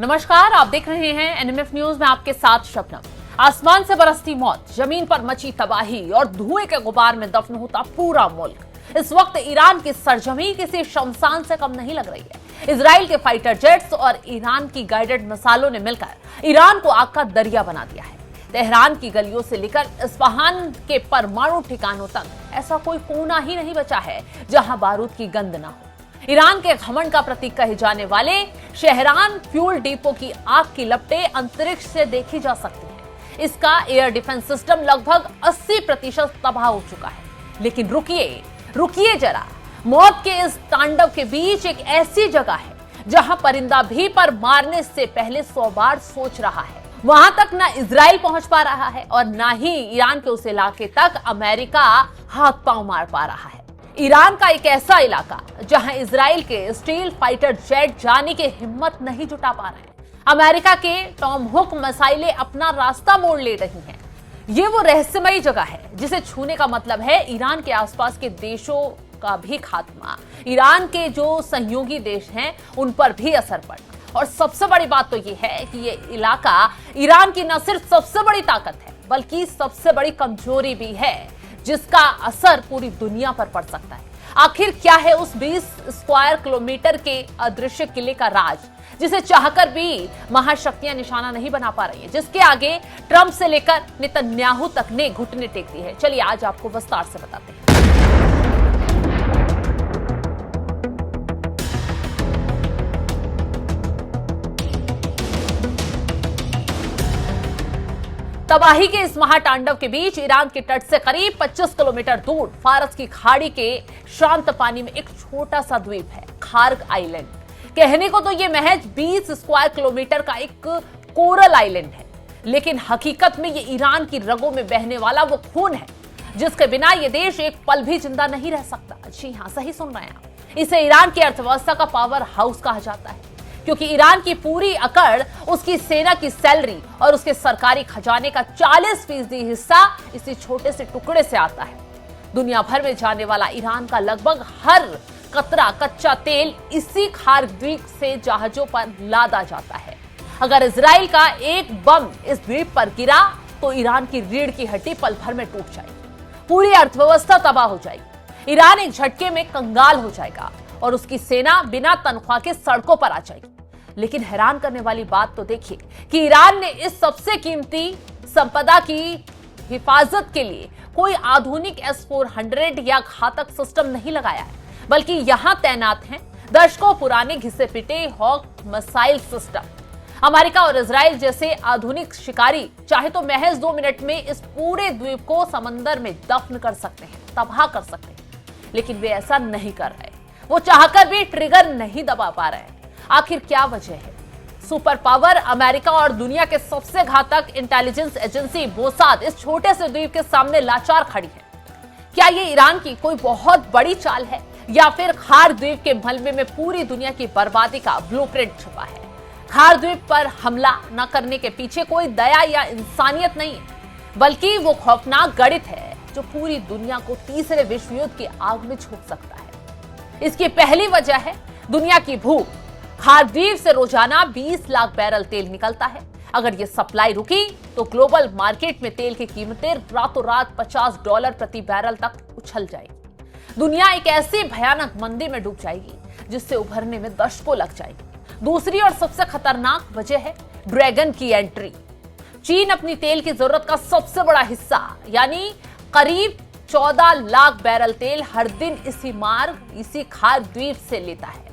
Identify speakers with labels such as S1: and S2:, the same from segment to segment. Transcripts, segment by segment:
S1: नमस्कार, आप देख रहे हैं एनएमएफ न्यूज में आपके साथ शबनम। आसमान से बरसती मौत, जमीन पर मची तबाही और धुएं के गुबार में दफन होता पूरा मुल्क। इस वक्त ईरान की सरजमी किसी शमशान से कम नहीं लग रही है। इजराइल के फाइटर जेट्स और ईरान की गाइडेड मिसाइलों ने मिलकर ईरान को आग का दरिया बना दिया है। तेहरान की गलियों से लेकर इस्फहान के परमाणु ठिकानों तक ऐसा कोई कोना ही नहीं बचा है जहां बारूद की गंध ना हो। ईरान के घमंड का प्रतीक कहे जाने वाले शहरान फ्यूल डिपो की आग की लपटें अंतरिक्ष से देखी जा सकती हैं। इसका एयर डिफेंस सिस्टम लगभग 80% तबाह हो चुका है। लेकिन रुकिए जरा, मौत के इस तांडव के बीच एक ऐसी जगह है जहां परिंदा भी पर मारने से पहले 100 बार सोच रहा है। वहां तक ना इजराइल पहुंच पा रहा है और ना ही ईरान के उस इलाके तक अमेरिका हाथ पांव मार पा रहा है। ईरान का एक ऐसा इलाका जहां इजराइल के स्टील फाइटर जेट जाने की हिम्मत नहीं जुटा पा रहे हैं। अमेरिका के टॉमहुक मिसाइलें अपना रास्ता मोड़ ले रही हैं। ये वो रहस्यमयी जगह है जिसे छूने का मतलब है ईरान के आसपास के देशों का भी खात्मा, ईरान के जो सहयोगी देश हैं उन पर भी असर पड़ना। और सबसे बड़ी बात तो ये है कि ये इलाका ईरान की न सिर्फ सबसे बड़ी ताकत है बल्कि सबसे बड़ी कमजोरी भी है, जिसका असर पूरी दुनिया पर पड़ सकता है। आखिर क्या है उस 20 स्क्वायर किलोमीटर के अदृश्य किले का राज, जिसे चाहकर भी महाशक्तियां निशाना नहीं बना पा रही हैं, जिसके आगे ट्रंप से लेकर नेतन्याहू तक ने घुटने टेक दिए हैं। चलिए आज आपको विस्तार से बताते हैं। तबाही के इस महातांडव के बीच ईरान के तट से करीब 25 किलोमीटर दूर फारस की खाड़ी के शांत पानी में एक छोटा सा द्वीप है, खार्ग आइलैंड। कहने को तो ये महज 20 स्क्वायर किलोमीटर का एक कोरल आइलैंड है, लेकिन हकीकत में ये ईरान की रगों में बहने वाला वो खून है जिसके बिना ये देश एक पल भी जिंदा नहीं रह सकता। जी हाँ, सही सुन रहे हैं आप। इसे ईरान की अर्थव्यवस्था का पावर हाउस कहा जाता है, क्योंकि ईरान की पूरी अकड़ उसकी सेना की सैलरी और उसके सरकारी खजाने का 40% हिस्सा इसी छोटे से टुकड़े से आता है। दुनिया भर में जाने वाला ईरान का लगभग हर कतरा कच्चा तेल इसी खार्ग द्वीप से जहाजों पर लादा जाता है। अगर इजराइल का एक बम इस द्वीप पर गिरा तो ईरान की रीढ़ की हड्डी पल भर में टूट जाएगी, पूरी अर्थव्यवस्था तबाह हो जाएगी। ईरान एक झटके में कंगाल हो जाएगा और उसकी सेना बिना तनख्वाह के सड़कों पर आ जाएगी। लेकिन हैरान करने वाली बात तो देखिए कि ईरान ने इस सबसे कीमती संपदा की हिफाजत के लिए कोई आधुनिक S-400 या घातक सिस्टम नहीं लगाया है, बल्कि यहां तैनात हैं दशकों पुराने घिसे पिटे हॉक मिसाइल सिस्टम। अमेरिका और इजराइल जैसे आधुनिक शिकारी चाहे तो महज 2 मिनट में इस पूरे द्वीप को समंदर में दफन कर सकते हैं, तबाह कर सकते हैं, लेकिन वे ऐसा नहीं कर रहे। वो चाहकर भी ट्रिगर नहीं दबा पा रहे हैं। आखिर क्या वजह है? सुपर पावर अमेरिका और दुनिया के सबसे घातक इंटेलिजेंस एजेंसी मोसाद इस छोटे से द्वीप के सामने लाचार खड़ी है। क्या ये ईरान की कोई बहुत बड़ी चाल है या फिर खार्ग द्वीप के मलबे में पूरी दुनिया की बर्बादी का ब्लूप्रिंट छुपा है? खार्ग द्वीप पर हमला न करने के पीछे कोई दया या इंसानियत नहीं है, बल्कि वो खौफनाक गणित है जो पूरी दुनिया को तीसरे विश्व युद्ध की आग में झोंक सकता है। इसकी पहली वजह है दुनिया की भूख। खार्ग द्वीप से रोजाना 20 लाख बैरल तेल निकलता है। अगर ये सप्लाई रुकी तो ग्लोबल मार्केट में तेल की कीमतें रातों रात $50 प्रति बैरल तक उछल जाएगी। दुनिया एक ऐसी भयानक मंदी में डूब जाएगी जिससे उभरने में दशकों लग जाएगी। दूसरी और सबसे खतरनाक वजह है ड्रैगन की एंट्री। चीन अपनी तेल की जरूरत का सबसे बड़ा हिस्सा यानी करीब 14 लाख बैरल तेल हर दिन इसी खार्ग द्वीप से लेता है।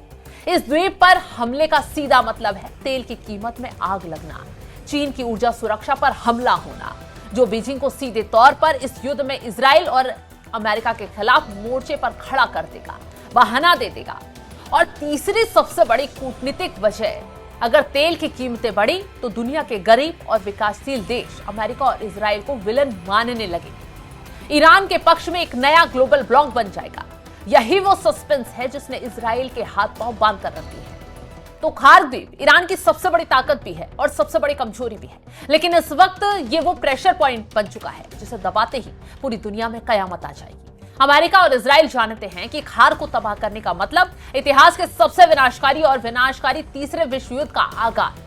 S1: इस द्वीप पर हमले का सीधा मतलब है तेल की कीमत में आग लगना, चीन की ऊर्जा सुरक्षा पर हमला होना, जो बीजिंग को सीधे तौर पर इस युद्ध में इजराइल और अमेरिका के खिलाफ मोर्चे पर खड़ा कर देगा, बहाना दे देगा। और तीसरी सबसे बड़ी कूटनीतिक वजह, अगर तेल की कीमतें बढ़ी तो दुनिया के गरीब और विकासशील देश अमेरिका और इजराइल को विलन मानने लगे। ईरान के पक्ष में एक नया ग्लोबल ब्लॉक बन जाएगा। यही वो सस्पेंस है जिसने इजराइल के हाथ पांव बांध कर रख दिए हैं। तो खार्ग द्वीप ईरान की सबसे बड़ी ताकत भी है और सबसे बड़ी कमजोरी भी है, लेकिन इस वक्त ये वो प्रेशर पॉइंट बन चुका है जिसे दबाते ही पूरी दुनिया में कयामत आ जाएगी। अमेरिका और इजराइल जानते हैं कि खार्ग को तबाह करने का मतलब इतिहास के सबसे विनाशकारी तीसरे विश्व युद्ध का आगाज।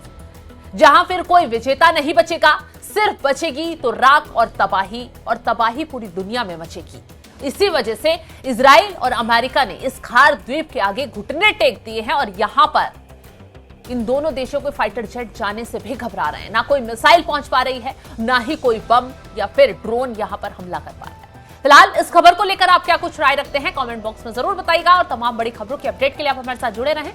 S1: जहां फिर कोई विजेता नहीं बचेगा, सिर्फ बचेगी तो राख और तबाही पूरी दुनिया में मचेगी। इसी वजह से इजराइल और अमेरिका ने इस खार द्वीप के आगे घुटने टेक दिए हैं और यहां पर इन दोनों देशों के फाइटर जेट जाने से भी घबरा रहे हैं। ना कोई मिसाइल पहुंच पा रही है, ना ही कोई बम या फिर ड्रोन यहां पर हमला कर पा रहा है। फिलहाल इस खबर को लेकर आप क्या कुछ राय रखते हैं, कमेंट बॉक्स में जरूर बताइएगा और तमाम बड़ी खबरों की अपडेट के लिए आप हमारे साथ जुड़े रहें।